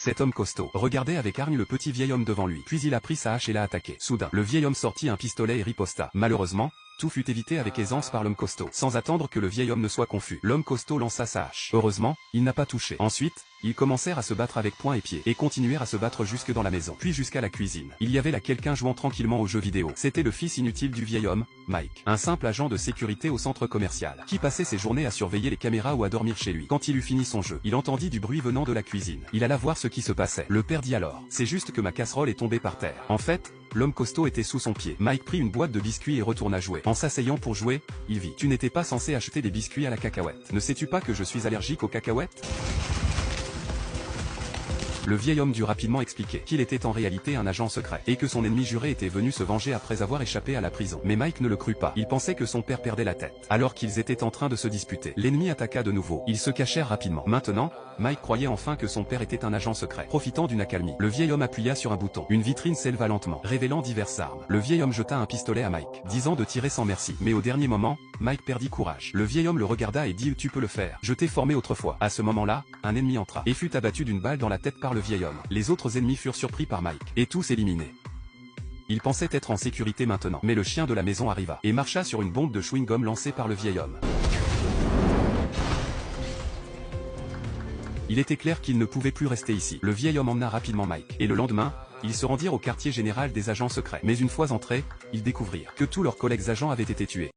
Cet homme costaud regardait avec hargne le petit vieil homme devant lui. Puis il a pris sa hache et l'a attaqué. Soudain, le vieil homme sortit un pistolet et riposta. Malheureusement, tout fut évité avec aisance par l'homme costaud. Sans attendre que le vieil homme ne soit confus, l'homme costaud lança sa hache. Heureusement, il n'a pas touché. Ensuite, ils commencèrent à se battre avec poings et pieds, et continuèrent à se battre jusque dans la maison, puis jusqu'à la cuisine. Il y avait là quelqu'un jouant tranquillement aux jeux vidéo. C'était le fils inutile du vieil homme, Mike, un simple agent de sécurité au centre commercial, qui passait ses journées à surveiller les caméras ou à dormir chez lui. Quand il eut fini son jeu, il entendit du bruit venant de la cuisine. Il alla voir ce qui se passait. Le père dit alors: c'est juste que ma casserole est tombée par terre. En fait, l'homme costaud était sous son pied. Mike prit une boîte de biscuits et retourna jouer. En s'asseyant pour jouer, il vit: tu n'étais pas censé acheter des biscuits à la cacahuète. Ne sais-tu pas que je suis allergique aux cacahuètes? Le vieil homme dut rapidement expliquer qu'il était en réalité un agent secret, et que son ennemi juré était venu se venger après avoir échappé à la prison. Mais Mike ne le crut pas. Il pensait que son père perdait la tête. Alors qu'ils étaient en train de se disputer, l'ennemi attaqua de nouveau. Ils se cachèrent rapidement. Maintenant, Mike croyait enfin que son père était un agent secret. Profitant d'une accalmie, le vieil homme appuya sur un bouton. Une vitrine s'éleva lentement, révélant diverses armes. Le vieil homme jeta un pistolet à Mike, disant de tirer sans merci. Mais au dernier moment, Mike perdit courage. Le vieil homme le regarda et dit: tu peux le faire. Je t'ai formé autrefois. À ce moment-là, un ennemi entra, et fut abattu d'une balle dans la tête par le vieil homme. Les autres ennemis furent surpris par Mike, et tous éliminés. Il pensait être en sécurité maintenant, mais le chien de la maison arriva, et marcha sur une bombe de chewing-gum lancée par le vieil homme. Il était clair qu'il ne pouvait plus rester ici. Le vieil homme emmena rapidement Mike, et le lendemain, ils se rendirent au quartier général des agents secrets. Mais une fois entrés, ils découvrirent que tous leurs collègues agents avaient été tués.